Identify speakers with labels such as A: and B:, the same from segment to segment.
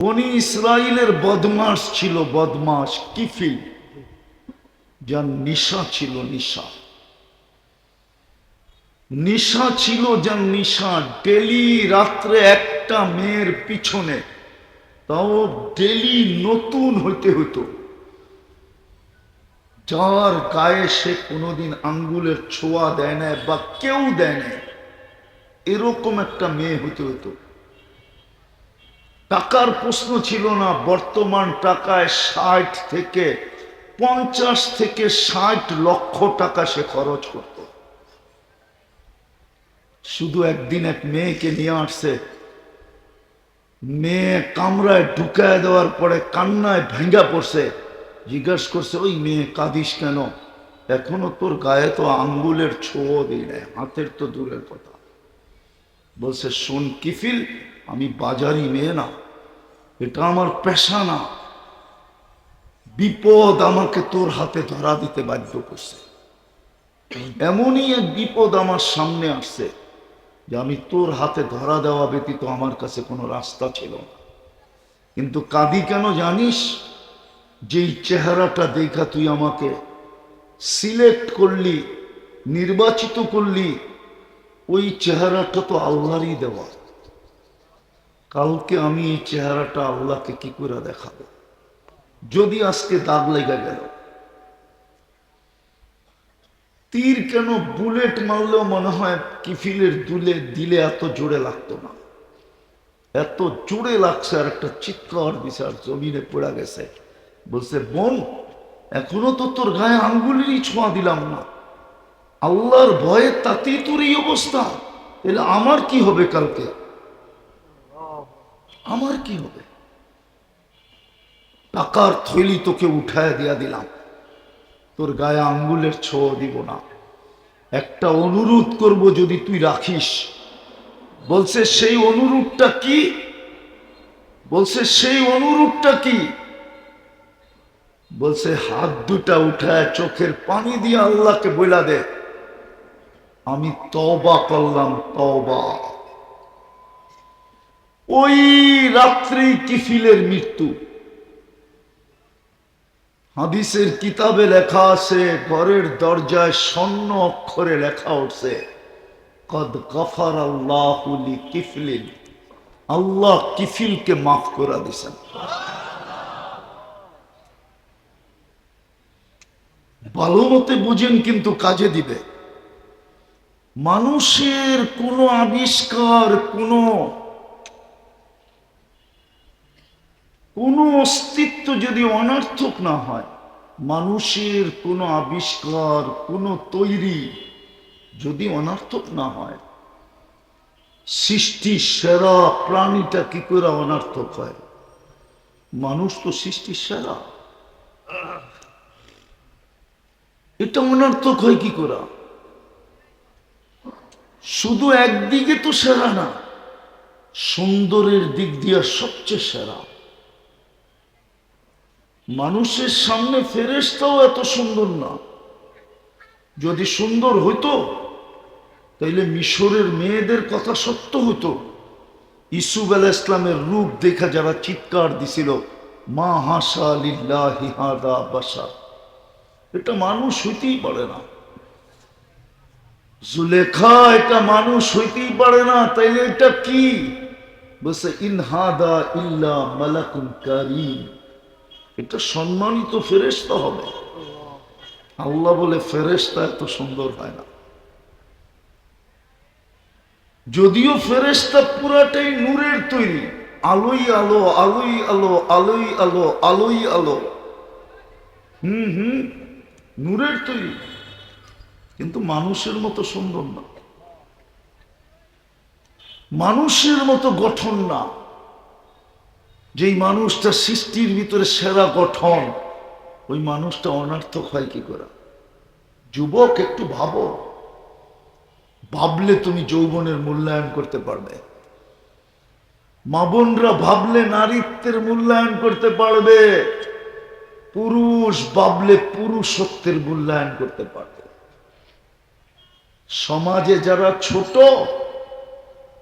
A: বনি ইসরাইলের বদমাস ছিল, বদমাস কিফিল, যার নিশা ছিল, নিশা ছিল, যার নিশা ডেলি রাত্রে একটা মেয়ের পিছনে, তাও ডেলি নতুন হইতে হতো, যার গায়ে সে কোনোদিন আঙ্গুলের ছোঁয়া দেয় না বা কেউ দেয় না, এরকম একটা মেয়ে হইতে হতো। টাকার প্রশ্ন ছিল না, বর্তমান টাকায় 60 থেকে 50 থেকে 60 লক্ষ টাকা সে খরচ করত। শুধু একদিন এক মেয়েকে নিয়ে আসছে, মেয়ে কামরায় ঢুকায় দেওয়ার পরে কান্নায় ভেঙ্গা পড়ছে। জিজ্ঞাসা করছে, ওই মেয়ে কাঁদিস কেন? এখনো তোর গায়ে তো আঙ্গুলের ছোঁয়া দিই নাই, হাতের তো দূরের কথা। বলছে, শোন কিফিল, আমি বাজারি মেয়ে না, এটা আমার পেশা না, বিপদ আমাকে তোর হাতে ধরা দিতে বাধ্য করছে। এমনই এক বিপদ আমার সামনে আসছে যে আমি তোর হাতে ধরা দেওয়া ব্যতীত আমার কাছে কোনো রাস্তা ছিল না। কিন্তু কাঁদি কেন জানিস? যেই চেহারাটা দেখা তুই আমাকে সিলেক্ট করলি, নির্বাচিত করলি, ওই চেহারাটা তো আল্লাহরই দেওয়া। কালকে আমি এই চেহারাটা আল্লাহকে কি করে দেখাবো যদি আজকে দাগ লেগে গেল? তীর কেন, বুলেট মারলেও মনে হয় কিফিলের দিলে এত জোরে লাগতো না, এত জোরে লাগছে। আর একটা চিৎকার বিচার জমিনে পড়ে গেছে। বলছে, বোন, এখনো তো তোর গায়ে আঙ্গুলেরই ছোঁয়া দিলাম না, আল্লাহর ভয়ে তাতেই তোর এই অবস্থা। এলে আমার কি হবে কালকে? আমার কি হবে? টাকার থৈলি তোকে উঠায় দিয়া দিলাম, তোর গায়ে আঙ্গুলের ছোঁয়া দিব না। একটা অনুরোধ করব, যদি তুই রাখিস। বলছে, সেই অনুরোধটা কি? বলছে, সেই অনুরোধটা কি? বলছে, হাত দুটা উঠায় চোখের পানি দিয়ে আল্লাহকে বইলা দে, আমি তওবা করলাম, তওবা। ওই রাত্রি কিফিলের মৃত্যু। হাদিসের কিতাবে লেখা আছে, ঘরের দরজায় স্বর্ণ অক্ষরে লেখা উঠছে, কদ গফার আল্লাহু লিকিফলিন, আল্লাহ কিফিলকে মাফ করে দিয়েছেন। ভালো মতে বুঝেন, কিন্তু কাজে দিবে। মানুষের কোনো আবিষ্কার, কোনো অস্তিত্ব যদি অনর্থক না হয়, মানুষের কোনো আবিষ্কার, কোনো তৈরি যদি অনর্থক না হয়, সৃষ্টি সেরা প্রাণীটা কি করে অনর্থক হয়? মানুষ তো সৃষ্টির সেরা, এটা অনর্থক হয় কি করে? শুধু একদিকে তো সেরা না, সুন্দরের দিক দিয়ে সবচেয়ে সেরা। মানুষের সামনে ফেরেশতাও এত সুন্দর না। যদি সুন্দর হইতো তাইলে মিশরের মেয়েদের কথা সত্য হতো। ইসুফ আলাইহিস ইসলামের রূপ দেখা যারা চিৎকার দিছিল, মা হাসা লিল্লাহি হাদা বাশার, এটা মানুষ হইতেই পারে না। জুলেখা এটা মানুষ হইতেই পারে না, তাইলে এটা কি? বলছে, ইন হাদা ইল্লা মালাকুন কারীম, এটা সম্মানিত ফেরেশতা হবে। আল্লাহ বলে, ফেরেশতা এত সুন্দর হয় না। যদিও ফেরেশতা পুরাটাই নূরের তৈরি, আলোই আলো, আলোই আলো, আলোই আলো, আলোই আলো, নূরের তৈরি, কিন্তু মানুষের মতো সুন্দর না, মানুষের মতো গঠন না। যেই মানুষটা সৃষ্টির ভিতরে সেরা গঠন, ওই মানুষটা অনর্থক হয় কি করে? যুবক, একটু ভাবো, ভাবলে তুমি যৌবনের মূল্যায়ন করতে পারবে। মা বোনরা ভাবলে নারীত্বের মূল্যায়ন করতে পারবে। পুরুষ ভাবলে পুরুষত্বের মূল্যায়ন করতে পারবে। সমাজে যারা ছোট,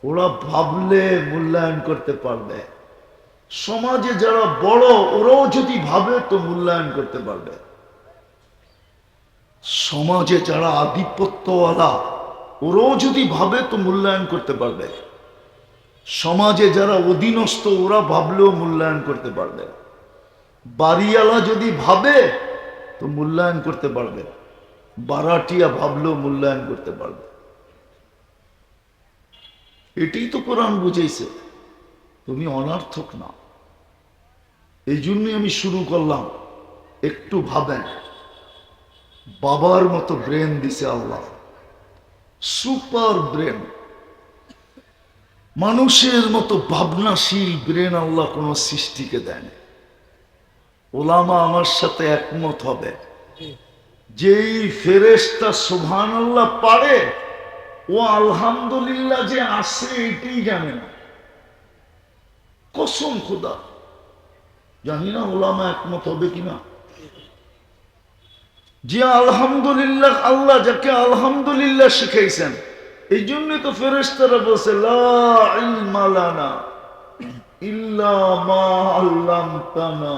A: ওরা ভাবলে মূল্যায়ন করতে পারবে। সমাজে যারা বড় ওরাও যদি ভাবে তো মূল্যায়ন করতে পারবে। সমাজে যারা আধিপত্যওয়ালা ওরাও যদি ভাবে তো মূল্যায়ন করতে পারবে। সমাজে যারা অধীনস্থ ওরা ভাবলেও মূল্যায়ন করতে পারবে। বাড়িওয়ালা যদি ভাবে তো মূল্যায়ন করতে পারবে, বারাটিয়া ভাবলেও মূল্যায়ন করতে পারবে। এটাই তো কোরআন বুঝাইছে, তুমি অনার্থক না। এই জন্যই আমি শুরু করলাম, একটু ভাবেন। বাবার মতো ব্রেন দিছে আল্লাহ, সুপার ব্রেন। মানুষের মতো ভাবনাশীল ব্রেন আল্লাহ কোন সৃষ্টিকে দেন। ওলামা আমার সাথে একমত হবে, যেই ফেরেশতা সুবহানাল্লাহ পারে ও আলহামদুলিল্লাহ যে আসে এটাই জানে না। কসম খোদা, জানি না ওলামা একমত হবে কিনা। যে আলহামদুলিল্লাহ, আল্লাহ যাকে আলহামদুলিল্লাহ শিখাইছেন, এই জন্য তো ফেরেশতারা বলছে লা ইলমা লানা ইল্লা মা আল্লামতানা।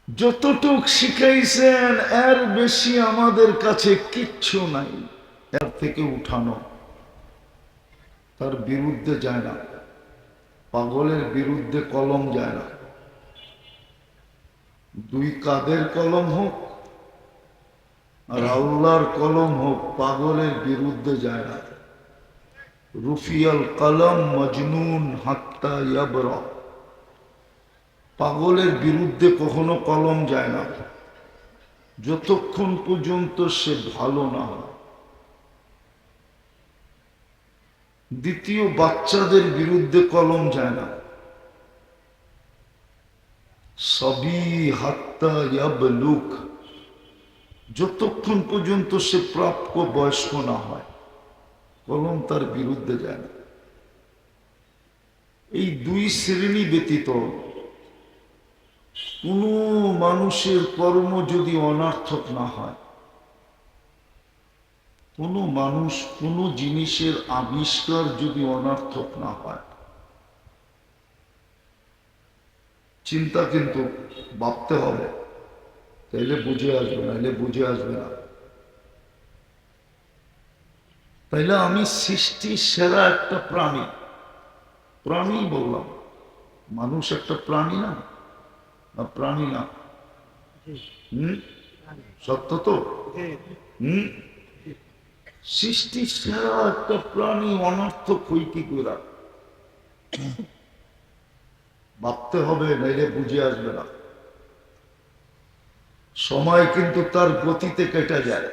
A: যতটুক শিখাইছেন এর বেশি আমাদের কাছে কিচ্ছু নাই। এর থেকে উঠানো তার বিরুদ্ধে যায় না, পাগলের বিরুদ্ধে কলম যায় না। দুই কাদের কলম হোক আর আল্লাহর কলম হোক, পাগলের বিরুদ্ধে যায় না। রুফিয়াল কলম মজনুন হাত্তা ইয়াবরা। পাগলের বিরুদ্ধে কখনো কলম যায় না যতক্ষণ পর্যন্ত সে ভালো না হয়। দ্বিতীয়, বাচ্চাদের বিরুদ্ধে কলম যায় না। সবই হাত্তা ইয়াবলুক, যতক্ষণ পর্যন্ত সে প্রাপ্য বয়স্ক না হয় কলম তার বিরুদ্ধে যায় না। এই দুই শ্রেণী ব্যতীত কোন মানুষের কর্ম যদি অনার্থক না হয়, কোন মানুষ কোন জিনিসের আবিষ্কার যদি অনার্থক না হয়, চিন্তা কিন্তু ভাবতে হবে, তাইলে বুঝে আসবে, নাইলে বুঝে আসবে না। তাইলে আমি সৃষ্টির সেরা একটা প্রাণী, প্রাণী বললাম, মানুষ একটা প্রাণী না? না প্রাণী না? সত্য তো? সৃষ্টির সেরা একটা প্রাণী অনর্থক হই কি করে? ভাবতে হবে, নাইলে বুঝে আসবে না। সময় কিন্তু তার গতিতে কেটে যায়,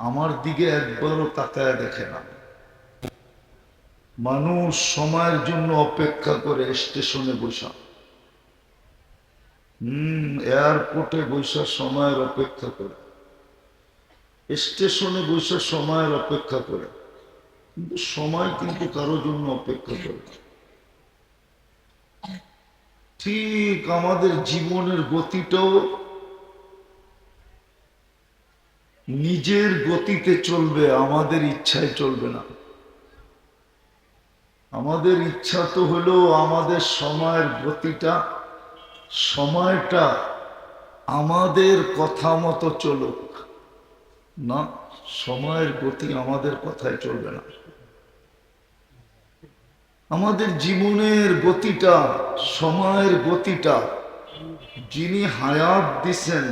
A: আমার দিকে একবারও তাকায় দেখে না। মানুষ সময়ের জন্য অপেক্ষা করে স্টেশনে বসা, এয়ারপোর্টে বসা সময়ের অপেক্ষা করে, স্টেশনে বসে সময়ের অপেক্ষা করে, কিন্তু সময় কিন্তু কারো জন্য অপেক্ষা করে। ঠিক আমাদের জীবনের গতিটাও নিজের গতিতে চলবে, আমাদের ইচ্ছায় চলবে না। আমাদের ইচ্ছা তো হলো আমাদের সময়ের গতিটা, সময়টা আমাদের কথা মতো চলুক। না, সময়ের গতি আমাদের কথায় চলবে না। আমাদের জীবনের গতিটা, সময়ের গতিটা যিনি হায়াত দিছেন,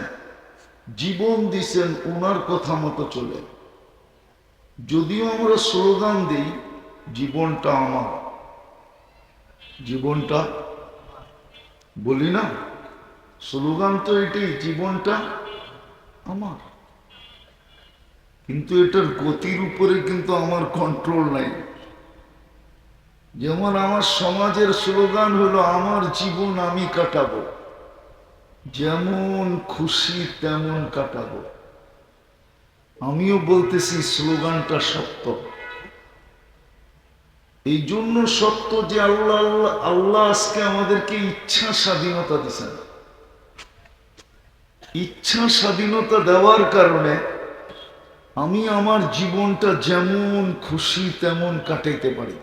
A: জীবন দিছেন, ওনার কথা মতো চলে। যদিও আমরা স্লোগান দিই জীবনটা আমার, জীবনটা বলি না, স্লোগান তো এটাই, জীবনটা আমার, কিন্তু এটার গতির উপরে কিন্তু আমার কন্ট্রোল নাই। যেমন আমার সমাজের স্লোগান হলো আমার জীবন আমি কাটাবো, যেমন খুশি তেমন কাটাবো। আমিও বলতেছি স্লোগানটা সত্য। এই জন্য সত্য যে আল্লাহ আল্লাহ আল্লাহ আজকে আমাদেরকে ইচ্ছা স্বাধীনতা দিচ্ছেন। ইচ্ছা স্বাধীনতা দেওয়ার কারণে আমি আমার জীবনটা যেমন খুশি তেমন কাটাইতে পারি।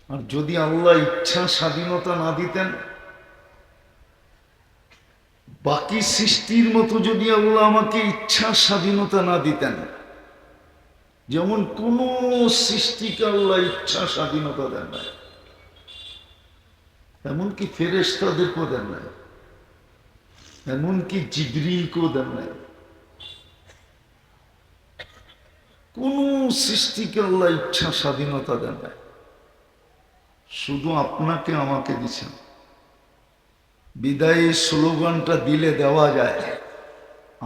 A: আর যদি আল্লাহ ইচ্ছা স্বাধীনতা না দিতেন, বাকি সৃষ্টির মতো যদি আল্লাহ আমাকে ইচ্ছা স্বাধীনতা না দিতেন, যেমন কোন সৃষ্টিকে আল্লাহ ইচ্ছা স্বাধীনতা দেন নাই, এমনকি ফেরেশতাদেরকেও দেন নাই, এমনকি জিবরিলকেও দেন নাই, কোন সৃষ্টিকে আল্লাহ ইচ্ছা স্বাধীনতা দেন নাই, শুধু আপনাকে আমাকে দিছেন। বিদায়ী স্লোগানটা দিলে দেওয়া যায়,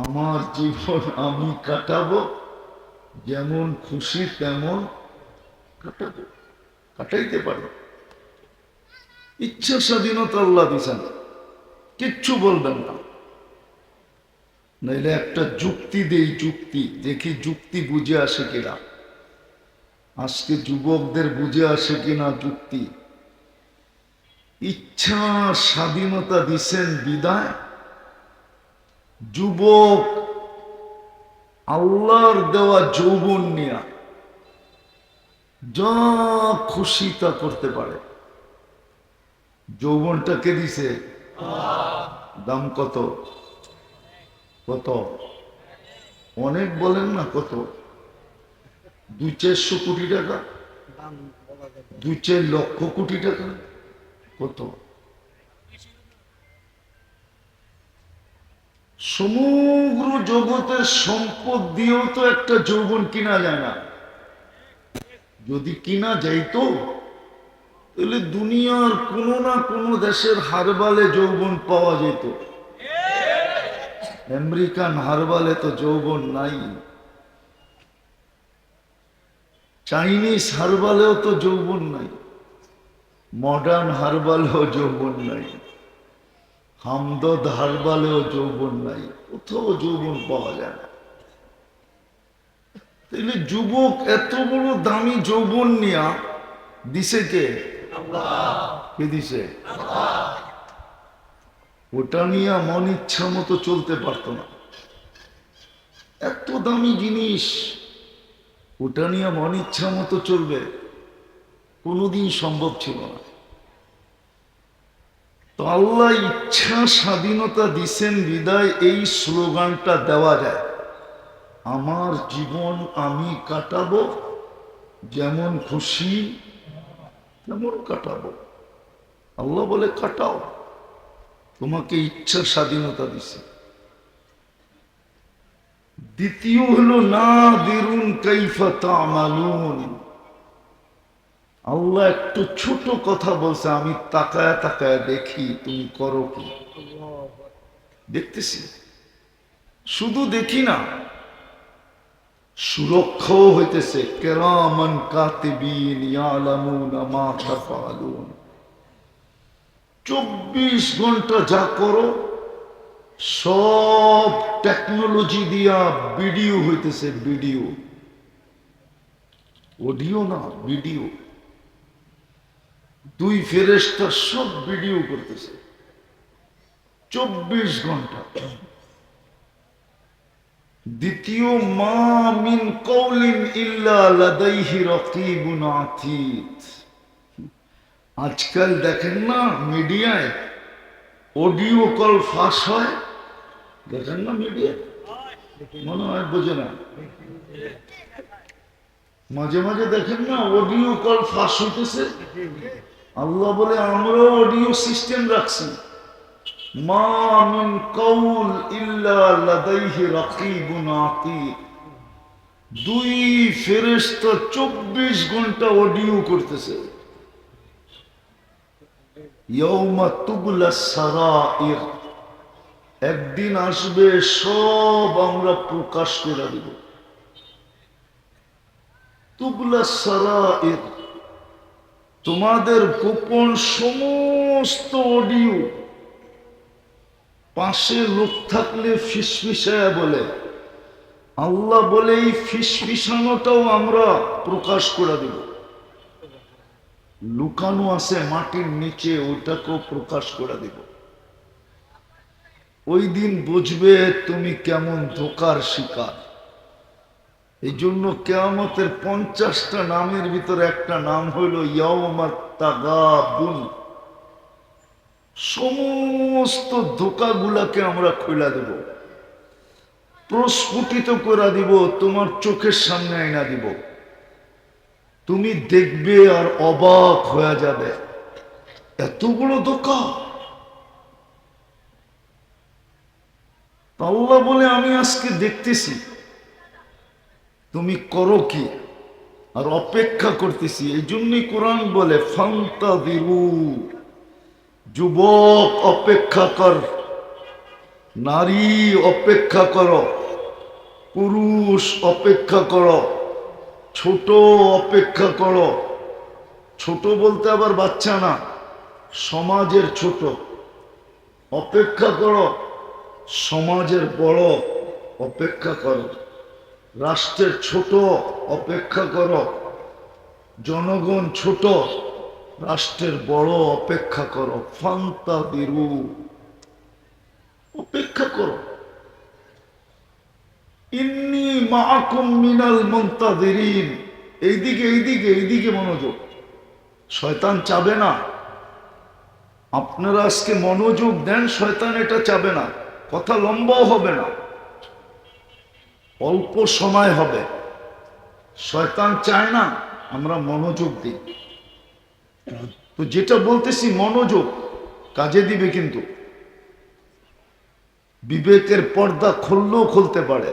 A: আমার জীবন আমি কাটাবো, যেমন খুশি তেমন কাটাবো, কাটাইতে পারো। ইচ্ছা স্বাধীনতা আল্লাহ দিছেন, কিচ্ছু বলবেন না। নাইলে একটা যুক্তি দেই, যুক্তি দেখি যুক্তি বুঝে আসে কিনা। আজকে যুবকদের বুঝে আসে কিনা যুক্তি। ইচ্ছা স্বাধীনতা দিছেন বিদায়, যুবক আল্লাহর দেওয়া যৌবন নিয়া যা খুশি তা করতে পারে। যৌবনটা কে দিছে? দাম কত? কত? অনেক বলেন না, কত? 200-400 কোটি টাকা, 2-4 লক্ষ কোটি টাকা, কত? সমগ্র জগতের সম্পদ দিয়েও তো একটা যৌবন কিনা যায় না। যদি কিনা যাইতো তাহলে দুনিয়ার কোনো না কোনো দেশের হারবালে যৌবন পাওয়া যেত। আমেরিকান হারবালে তো যৌবন নাই, চাইনিজ হারবালেও তো যৌবন নাই, মডার্ন হারবালেও যৌবন নাই, হামদর্দ হারবালেও যৌবন নাই, কোথাও যৌবন পাওয়া যায় না। তাহলে যুবক এত বড় দামি যৌবন নিয়া দিছে কে? কে দিছে? ওটা নিয়ে মন ইচ্ছা মতো চলতে পারতো না। এত দামি জিনিস, ওটা নিয়ে মন ইচ্ছা মতো চলবে কোনোদিন সম্ভব ছিল না। তো আল্লাহ ইচ্ছা স্বাধীনতা দিছেন বিদায় এই স্লোগানটা দেওয়া যায়, আমার জীবন আমি কাটাবো, যেমন খুশি তেমন কাটাবো। আল্লাহ বলে কাটাও, তোমাকে ইচ্ছা স্বাধীনতা দিছে। দ্বিতীয় হলো নাদিরুন কাইফা তা'মালুন। আল্লাহ একটু ছোট কথা বলছে, আমি তাকায় তাকায় দেখি তুমি করো কি। দেখতেছি, শুধু দেখি না, সুরক্ষাও হইতেছে। কিরামান কাতিবিন ইয়ালামুনা মা তাফআলুন। 24 ঘন্টা যা করো সব টেকনোলজি দিয়া ভিডিও হইতেছে, ভিডিও, অডিও না, ভিডিও। 2 ফেরেশতা সব ভিডিও করতেছে 24 ঘন্টা। দ্বিতীয়, মা মিন কওলিন ইল্লা লাদাইহি রাকিবুন আতীদ। আজকাল দেখেন না মিডিয়ায় অডিও কল ফাঁস হয়, দেখেন না মিডিয়া, মনে হয় বোঝে না, মাঝে মাঝে দেখেন না অডিও কল ফাঁস হইতেছে। আল্লাহ বলে আমরা অডিও সিস্টেম রাখছি, মা মিন কওল ইল্লা লাদাইহি রাকিবুন আতীদ। 2 ফেরেশতা 24 ঘন্টা অডিও করতেছে। ইয়াউমা তুবলাস সারাইর, একদিন আসবে সব আমরা প্রকাশ করে দেব। তুবলাস সারাইর, তোমাদের গোপন সমস্ত অডিও। পাশে লোক থাকলে ফিসফিসায়া বলে, আল্লাহ বলে এই ফিসফিসানোটাও আমরা প্রকাশ করে দেব। লুকানো আছে মাটির নিচে, ওইটাকেও প্রকাশ করে দেব। ওই দিন বুঝবে তুমি কেমন ধোকার শিকার। এই জন্য কিয়ামতের 50টা নামের ভিতরে একটা নাম হইল ইয়াউমাত তাগাবুন। সমস্ত ধোঁকাগুলাকে আমরা খুলে দেব, প্রস্ফুটিত করে দিব, তোমার চোখের সামনে আইনা দিব, তুমি দেখবে আর অবাক হয়ে যাবে, এত বড় ধোঁকা। আল্লাহ বলে আমি আজকে দেখতেছি তুমি করো কি, আর অপেক্ষা করতেছি। এই জন্যই কোরআন বলে ফান্তাযিরু, যুবক অপেক্ষা কর, নারী অপেক্ষা করো, পুরুষ অপেক্ষা করো, ছোট অপেক্ষা করো। ছোট বলতে আবার বাচ্চা না, সমাজের ছোট অপেক্ষা করো, সমাজের বড় অপেক্ষা করো, রাষ্ট্রের ছোট অপেক্ষা করো, জনগণ ছোট, রাষ্ট্রের বড় অপেক্ষা করো। ফান্তাযিরু, অপেক্ষা করো। ইন্নী মাআকুম মিনাল মুনতাযিরিন। এইদিকে এইদিকে এইদিকে মনোযোগ, শয়তান চাবে না। আপনারা আজকে মনোযোগ দেন, শয়তান এটা চাবে না। কথা লম্বাও হবে না, অল্প সময় হবে। শয়তান চায় না আমরা মনোযোগ দিই। তো যেটা বলতেছি মনোযোগ কাজে দিবে, কিন্তু বিবেকের পর্দা খুললেও খুলতে পারে,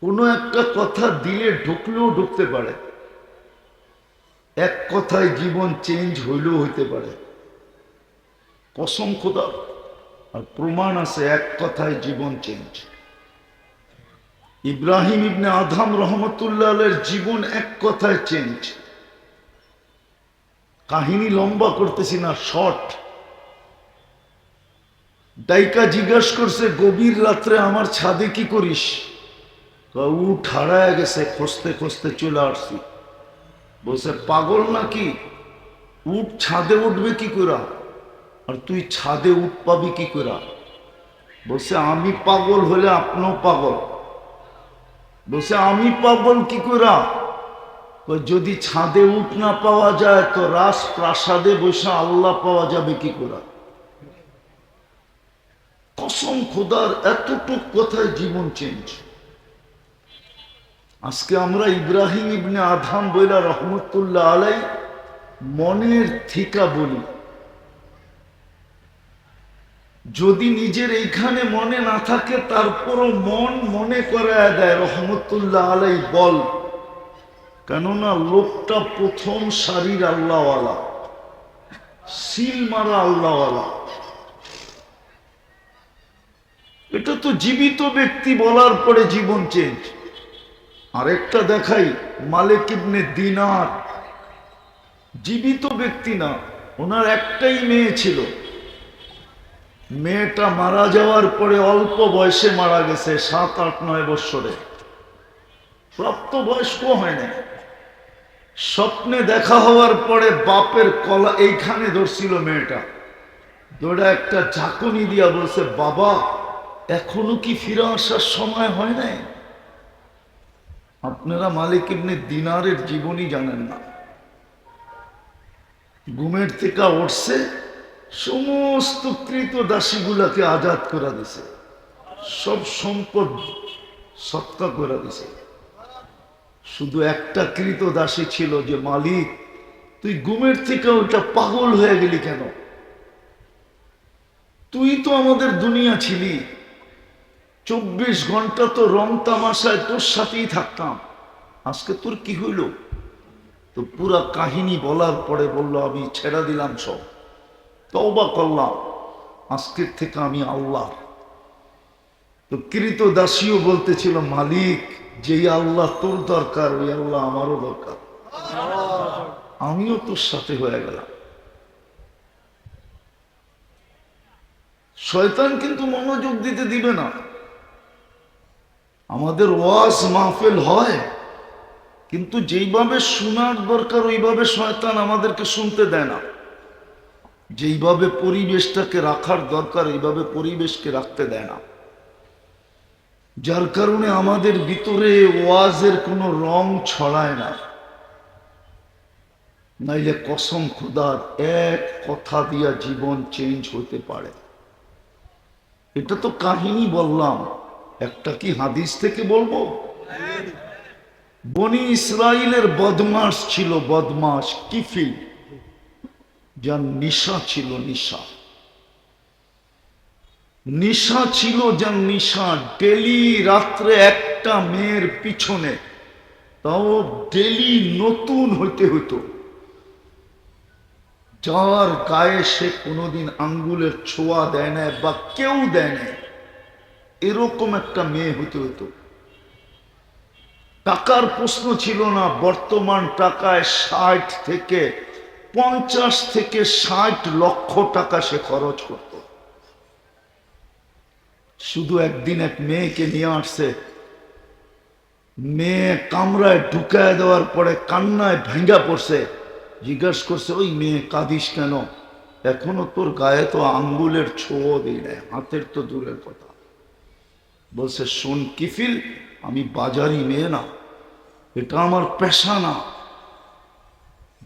A: কোনো একটা কথা দিলে ঢুকলেও ঢুকতে পারে, এক কথায় জীবন চেঞ্জ হইলেও হইতে পারে। কসম খোদা, আর প্রমাণ আছে এক কথায় জীবন চেঞ্জ। ইব্রাহিম ইবনে আদহাম রহমতুল্লাহ আলাইহির জীবন এক কথায় চেঞ্জ। কাহিনী লম্বা করতেছি না, শর্ট। ডাইকা জিজ্ঞাসা করছে গভীর রাত্রে আমার ছাদে কি করিস? উঠ হারায় গেছে, খুঁজতে খুঁজতে চলে আসছি। বলছে পাগল নাকি, উঠ ছাদে উঠবে কি করে, আর তুই ছাদে উঠ পাবি কি করে? বলছে আমি পাগল হলে আপনিও পাগল। বলছে আমি পাগল কি করে? যদি ছাদে উঠ না পাওয়া যায় তো রাজপ্রাসাদে বসে আল্লাহ পাওয়া যাবে কি করে? কসম খোদার, এতটুক কথায় জীবন চেঞ্জ। আজকে আমরা ইব্রাহিম ইবনে আদহাম বইলা রহমতুল্লাহ আলাই মনের থিকা বলি। যদি নিজের এইখানে মনে না থাকে তারপরও মন মনে করায় দেয় রহমতুল্লাহ আলাই বল। কেননা লোকটা প্রথম সারির আল্লাহওয়ালা, সিল মারা আল্লাহওয়ালা। এটা তো জীবিত ব্যক্তি বলার পরে জীবন চেঞ্জ। আরেকটা দেখাই, মালিক ইবনে দিনার, জীবিত ব্যক্তি না, ওনার একটাই মেয়ে ছিল। মেয়েটা মারা যাওয়ার পরে অল্প বয়সে মারা গেছে, 7, 8, 9 বৎসরে, প্রাপ্ত বয়স্ক হয় না। স্বপ্নে দেখা হওয়ার পরে বাপের কলা এইখানে ধরছিল মেয়েটা, দৌড়া একটা ঝাঁকুনি দিয়া বলছে বাবা এখনো কি ফিরে আসার সময় হয় নাই? আপনারা মালিক ইবনে দিনারের জীবনী জানেন না। ঘুমের থেকে উঠছে, সমস্ত কৃত দাসীগুলাকে আজাদ করে দিছে, সব সম্পদ সৎকা করে দিছে। শুধু একটা কৃত দাসী ছিল যে মালিক তুই ঘুমের থেকে ওটা পাগল হয়ে গেলি কেন? তুই তো আমাদের দুনিয়া ছিলি, 24 ঘন্টা তো রং তামাশায় তোর সাথেই থাকতাম, আজকে তোর কি হইল? তো পুরা কাহিনী বলার পরে বলল আমি ছেড়ে দিলাম সব, তওবা করলাম, আজকের থেকে আমি আল্লাহ। তো কৃত দাসীও বলতেছিল মালিক যেই আল্লাহ তোর দরকার ওই আল্লাহ আমারও দরকার, আমিও তোর সাথে হয়ে গেলাম। শয়তান কিন্তু মনোযোগ দিতে দিবে না। আমাদের ওয়াজ মাহফিল হয়, কিন্তু যেইভাবে শোনার দরকার ওইভাবে শয়তান আমাদেরকে শুনতে দেয় না। যেইভাবে পরিবেশটাকে রাখার দরকার এইভাবে পরিবেশকে রাখতে দেয় না। যার কারণে আমাদের ভিতরে ওয়াজের কোনো রং ছড়ায় না। নাইলে কসম খোদার এক কথা দিয়া জীবন চেঞ্জ হতে পারে। এটা তো কাহিনী বললাম, একটা কি হাদিস থেকে বলবো? বনি ইসরাইলের বদমাস ছিল, বদমাস কিফিল, যার নিশা ছিল, নিশা ছিল, যার নিশা ডেলি রাত্রে একটা মেয়ের পিছনে, তাও ডেলি নতুন হইতে হইতো, যার গায়ে সে কোনোদিন আঙ্গুলের ছোঁয়া দেয় না বা কেউ দেয় না, এরকম একটা মেয়ে হইতে হইতো। টাকার প্রশ্ন ছিল না, বর্তমান টাকায় 50 থেকে 60 লক্ষ টাকা সে খরচ করত। শুধু একদিন এক মেয়েকে নিয়ে আসছে, মেয়ে কামরায় ঢুকায় দেওয়ার পরে কান্নায় ভেঙ্গা পড়ছে। জিজ্ঞাস করছে, ওই মেয়ে কাঁদিস কেন? এখনো তোর গায়ে তো আঙ্গুলের ছোঁয়া দিই নাই, হাতের তো দূরের কথা। বলছে, শোন কিফিল, আমি বাজারি মেয়ে না, এটা আমার পেশা না,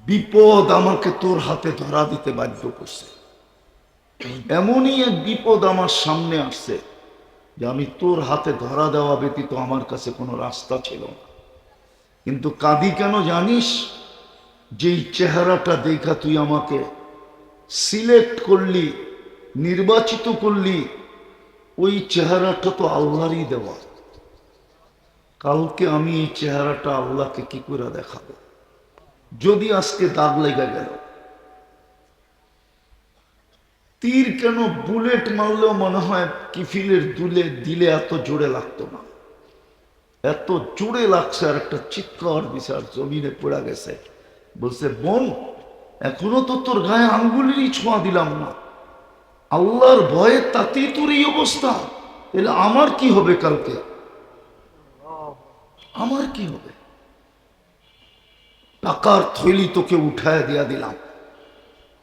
A: বিপদ আমাকে তোর হাতে ধরা দিতে বাধ্য করছে। এমনই এক বিপদ আমার সামনে আসছে যে আমি তোর হাতে ধরা দেওয়া ব্যতীত আমার কাছে কোনো রাস্তা ছিল না। কিন্তু কাঁদি কেন জানিস? যেই চেহারাটা দেখা তুই আমাকে সিলেক্ট করলি, নির্বাচিত করলি, ওই চেহারাটা তো আল্লাহরই দেওয়া। কালকে আমি এই চেহারাটা আল্লাহকে কি করে দেখাবো? যদি আজকে দাগ লেগে গেল, তীর কেন বুলেট মারলেও মনে হয় কিফিলের দিলে এত জোরে লাগতো না, এত জোরে লাগছে। আর একটা চিৎকার বিচার জমিনে পড়ে গেছে। বলছে, বোন, এখনো তো তোর গায়ে আঙ্গুলেরই ছোঁয়া দিলাম না, আল্লাহর ভয়ে তাতেই তোর এই অবস্থা, তাহলে আমার কি হবে কালকে? আমার কি হবে? টাকার থৈলি তোকে উঠায় দিয়া দিলাম,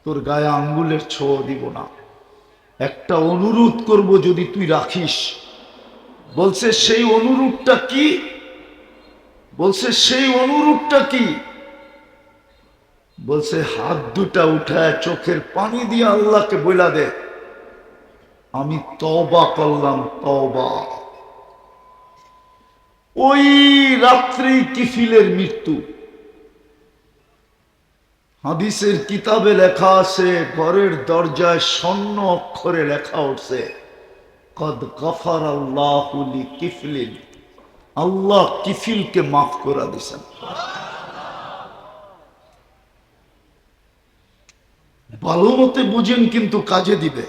A: তোর গায়ে আঙ্গুলের ছোঁয়া দিব না। একটা অনুরোধ করব, যদি তুই রাখিস। বলছে, সেই অনুরোধটা কি? বলছে, সেই অনুরোধটা কি? বলছে, হাত দুটা উঠায় চোখের পানি দিয়ে আল্লাহকে বইলা দে, আমি তওবা করলাম, তওবা। ওই রাত্রি কিফিলের মৃত্যু। হাদিসের কিতাবে লেখা আছে, ঘরের দরজায় স্বর্ণ অক্ষরে লেখা উঠছে, কদ গফার আল্লাহু লিকিফলিন, আল্লাহ কিফিলকে মাফ করে দিয়েছেন। ভালো মতে বুঝেন, কিন্তু কাজে দিবে।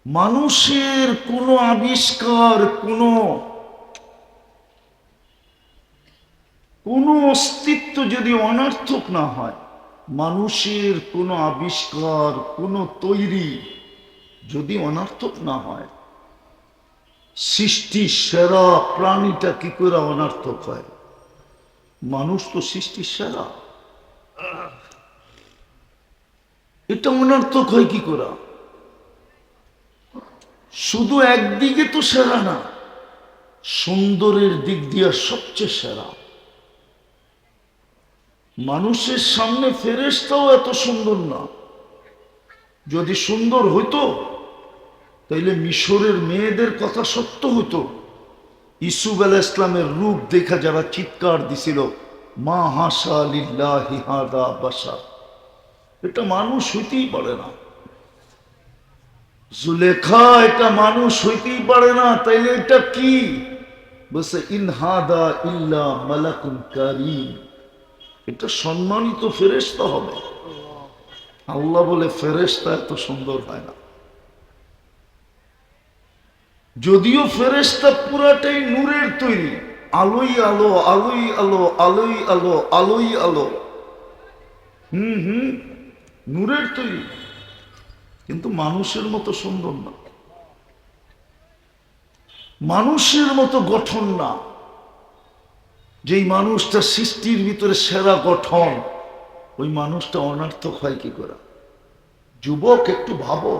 A: মানুষের কোনো আবিষ্কার, কোনো অস্তিত্ব যদি অনর্থক না হয়, মানুষের কোনো আবিষ্কার, কোনো তৈরি যদি অনর্থক না হয়, সৃষ্টি সেরা প্রাণীটা কি করে অনর্থক হয়? মানুষ তো সৃষ্টির সেরা, এটা অনর্থক হয় কি করে? শুধু একদিকে তো সেরা না, সুন্দরের দিক দিয়ে সবচেয়ে সেরা। মানুষের সামনে ফেরেশতাও এত সুন্দর না। যদি সুন্দর হইতো তাইলে মিশরের মেয়েদের কথা সত্য হতো। ইসুফ আলাইহিস ইসলামের রূপ দেখা যারা চিৎকার দিছিল, মা হাসা লিল্লাহি হাদা বাশার, এটা মানুষ হইতেই পারে না। জুলেখা এটা মানুষ হইতেই পারে না, তাইলে এটা কি? বলছে, ইন হাদা ইল্লা মালাকুন কারীম, এটা সম্মানিত ফেরেশতা হবে। আল্লাহ বলে, ফেরেশতা এত সুন্দর হয় না। যদিও ফেরেশতা পুরাটাই নূরের তৈরি, আলোই আলো, আলোই আলো, আলোই আলো, আলোই আলো, নূরের তৈরি, কিন্তু মানুষের মতো সুন্দর না, মানুষের মতো গঠন না। যেই মানুষটা সৃষ্টির ভিতরে সেরা গঠন, ওই মানুষটা অনর্থক হয় কি করে? যুবক, একটু ভাবো,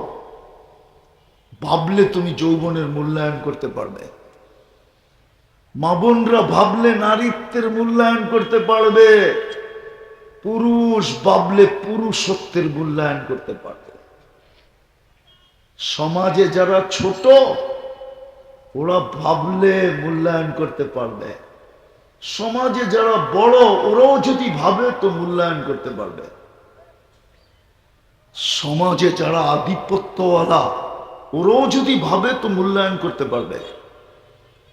A: ভাবলে তুমি যৌবনের মূল্যায়ন করতে পারবে। মা বোনরা ভাবলে নারীত্বের মূল্যায়ন করতে পারবে, পুরুষ ভাবলে পুরুষত্বের মূল্যায়ন করতে পারবে। সমাজে যারা ছোট ওরা ভাবলে মূল্যায়ন করতে পারবে, সমাজে যারা বড় ওরাও যদি ভাবে তো মূল্যায়ন করতে পারবে। সমাজে যারা আধিপত্যওয়ালা ওরাও যদি ভাবে তো মূল্যায়ন করতে পারবে,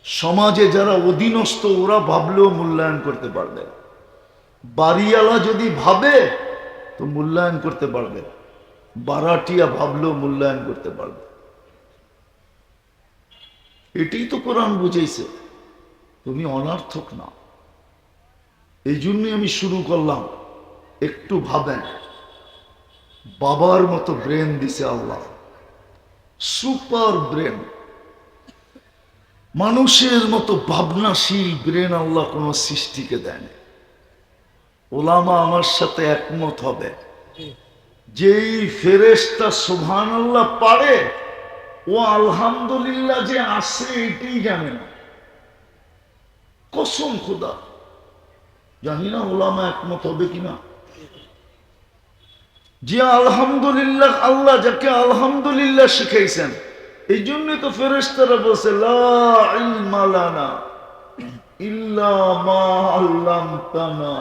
A: সমাজে যারা অধীনস্থ ওরা ভাবলেও মূল্যায়ন করতে পারবে। বাড়িওয়ালা যদি ভাবে তো মূল্যায়ন করতে পারবে, বারাটিয়া ভাবলেও মূল্যায়ন করতে পারবে। এটাই তো কোরআন বুঝাইছে, তুমি অনর্থক না। এই জন্যই আমি শুরু করলাম, একটু ভাবেন। বাবার মতো ব্রেন দিছে আল্লাহ, সুপার ব্রেন, মানুষের মতো ভাবনাশীল ব্রেন আল্লাহ কোন সৃষ্টিকে দেন। ওলামা আমার সাথে একমত হবে, যেই ফেরেশতা সুবহানাল্লাহ পারে ও আলহামদুলিল্লাহ যে আসে এটাই জানে না। কসম খোদা, জানি না ওলামা একমত হবে কিনা। যে আলহামদুলিল্লাহ, আল্লাহ যাকে আলহামদুলিল্লাহ শিখাইছেন, এই জন্য তো ফেরেশতারা বলছে লা ইলমা লানা ইল্লা মা আল্লামতানা,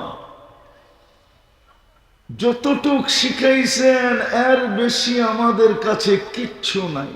A: যতটুক শিখাইছেন এর বেশি আমাদের কাছে কিচ্ছু নাই।